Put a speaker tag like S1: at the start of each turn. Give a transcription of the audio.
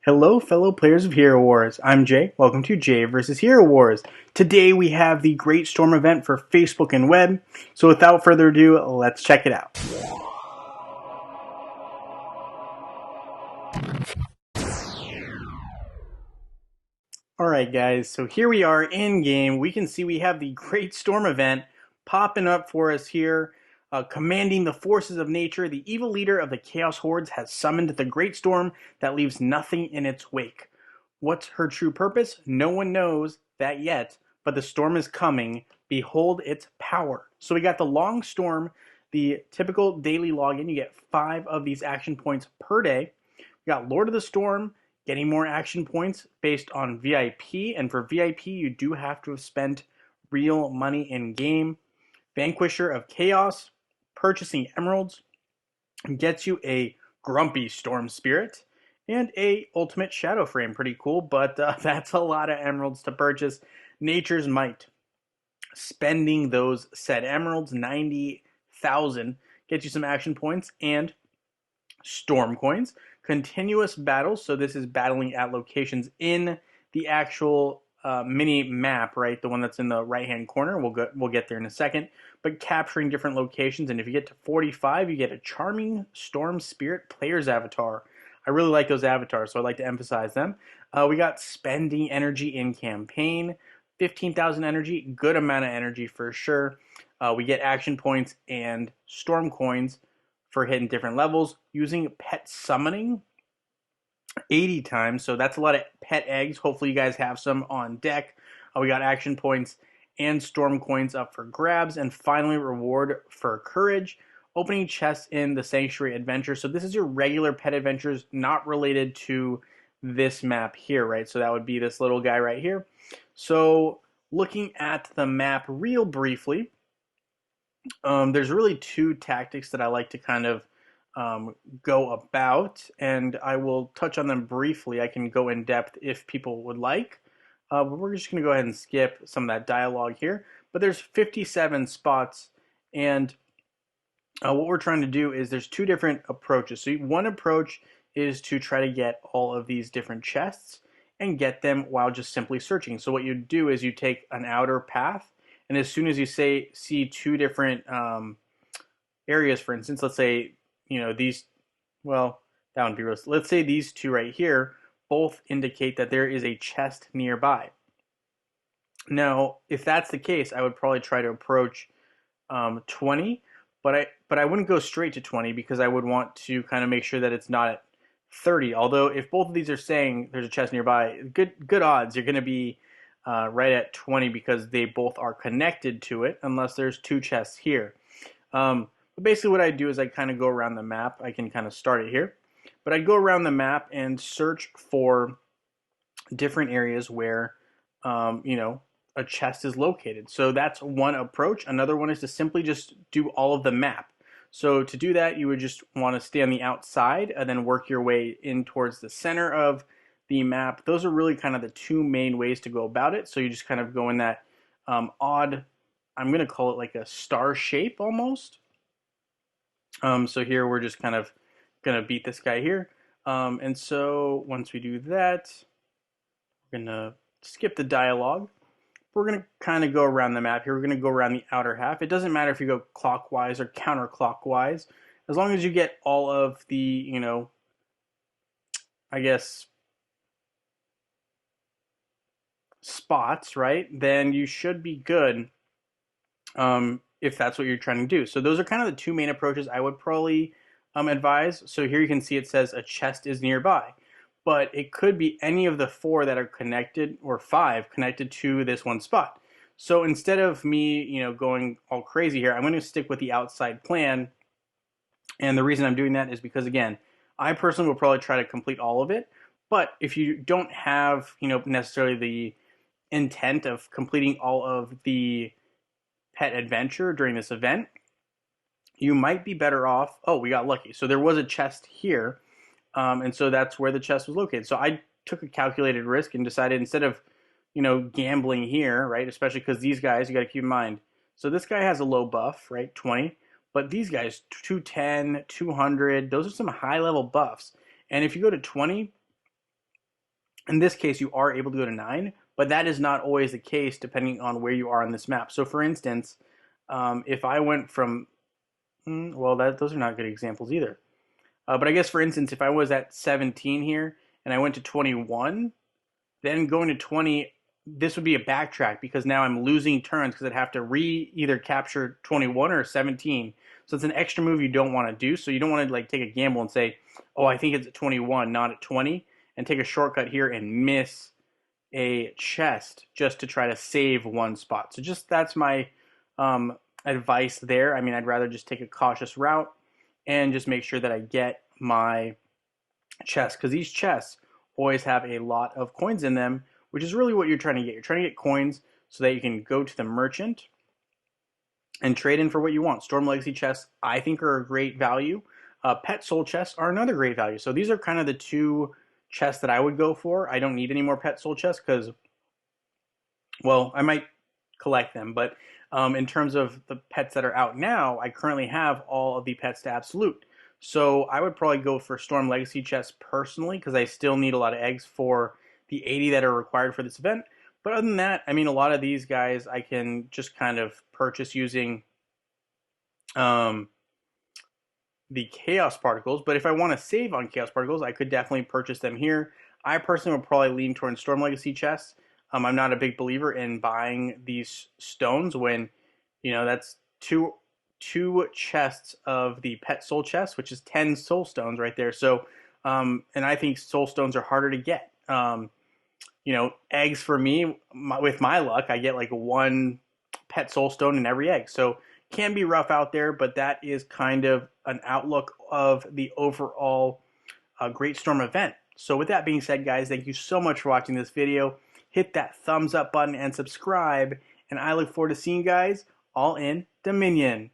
S1: Hello, fellow players of Hero Wars. I'm Jay. Welcome to Jay vs. Hero Wars. Today we have the Great Storm event for Facebook and web. So without further ado, let's check it out. Alright guys, so here we are in game. We can see we have the Great Storm event popping up for us here. Commanding the forces of nature, the evil leader of the Chaos Hordes has summoned the Great Storm that leaves nothing in its wake. What's her true purpose? No one knows that yet, but the storm is coming. Behold its power. So we got the long storm, the typical daily login. You get 5 of these action points per day. We got Lord of the Storm, getting more action points based on VIP, and for VIP you do have to have spent real money in game. Vanquisher of Chaos, purchasing emeralds gets you a Grumpy Storm Spirit and a Ultimate Shadow Frame. Pretty cool, but that's a lot of emeralds to purchase. Nature's Might, spending those said emeralds, 90,000, gets you some action points and Storm Coins. Continuous Battles, so this is battling at locations in the actual mini map, right? The one that's in the right-hand corner. We'll get there in a second. But capturing different locations, and if you get to 45, you get a Charming Storm Spirit Player's Avatar. I really like those avatars, so I'd like to emphasize them. We got spending energy in campaign, 15,000 energy, good amount of energy for sure. We get action points and storm coins for hitting different levels. Using pet summoning 80 times, so that's a lot of pet eggs. Hopefully you guys have some on deck. We got action points and storm coins up for grabs, and finally reward for courage, opening chests in the Sanctuary Adventure. So this is your regular pet adventures, not related to this map here, right? So that would be this little guy right here. So looking at the map real briefly, there's really 2 tactics that I like to kind of go about, and I will touch on them briefly. I can go in depth if people would like, but we're just going to go ahead and skip some of that dialogue here. But there's 57 spots, and what we're trying to do is there's 2 different approaches. So one approach is to try to get all of these different chests and get them while just simply searching. So what you do is you take an outer path, and as soon as you see 2 different areas, for instance, let's say these, well, that would be real. Let's say these 2 right here both indicate that there is a chest nearby. Now, if that's the case, I would probably try to approach 20, but I wouldn't go straight to 20 because I would want to kind of make sure that it's not at 30. Although if both of these are saying there's a chest nearby, good odds you're going to be right at 20 because they both are connected to it, unless there's 2 chests here. But basically what I do is I kind of go around the map. I can kind of start it here, but I go around the map and search for different areas where a chest is located. So that's one approach. Another one is to simply just do all of the map. So to do that, you would just want to stay on the outside and then work your way in towards the center of the map. Those are really kind of the 2 main ways to go about it. So you just kind of go in that odd, I'm going to call it like a star shape almost. So here we're just kind of going to beat this guy here. And so once we do that, we're going to skip the dialogue. We're going to kind of go around the map here. We're going to go around the outer half. It doesn't matter if you go clockwise or counterclockwise. As long as you get all of the, I guess, spots, right? Then you should be good if that's what you're trying to do. So those are kind of the 2 main approaches I would probably advise. So here you can see it says a chest is nearby, but it could be any of the 4 that are connected, or 5 connected to this one spot. So instead of me, going all crazy here, I'm going to stick with the outside plan. And the reason I'm doing that is because, again, I personally will probably try to complete all of it. But if you don't have, necessarily the intent of completing all of the pet adventure during this event, you might be better off. Oh, we got lucky. So there was a chest here. And so that's where the chest was located. So I took a calculated risk and decided, instead of, gambling here, right? Especially because these guys, you got to keep in mind. So this guy has a low buff, right? 20. But these guys, 210, 200, those are some high level buffs. And if you go to 20, In this case, you are able to go to 9, but that is not always the case depending on where you are on this map. So for instance, if I went from, well, those are not good examples either. But I guess for instance, if I was at 17 here and I went to 21, then going to 20, this would be a backtrack because now I'm losing turns because I'd have to either capture 21 or 17. So it's an extra move you don't want to do. So you don't want to like take a gamble and say, oh, I think it's at 21, not at 20, and take a shortcut here and miss a chest just to try to save one spot. So just that's my advice there. I mean, I'd rather just take a cautious route and just make sure that I get my chest, because these chests always have a lot of coins in them, which is really what you're trying to get. You're trying to get coins so that you can go to the merchant and trade in for what you want. Storm Legacy chests, I think, are a great value. Pet Soul chests are another great value. So these are kind of the two chests that I would go for. I don't need any more Pet Soul chests because, well, I might collect them, but in terms of the pets that are out now, I currently have all of the pets to absolute. So I would probably go for Storm Legacy chests personally because I still need a lot of eggs for the 80 that are required for this event. But other than that, I mean, a lot of these guys I can just kind of purchase using the Chaos Particles. But if I want to save on Chaos Particles, I could definitely purchase them here. I personally would probably lean towards Storm Legacy chests. I'm not a big believer in buying these stones when, you know, that's two chests of the Pet Soul chest, which is 10 Soul Stones right there. So, and I think Soul Stones are harder to get. You know, eggs for me, with my luck, I get like one Pet Soul Stone in every egg. So can be rough out there, but that is kind of an outlook of the overall Great Storm event. So with that being said, guys, thank you so much for watching this video. Hit that thumbs up button and subscribe, and I look forward to seeing you guys all in Dominion.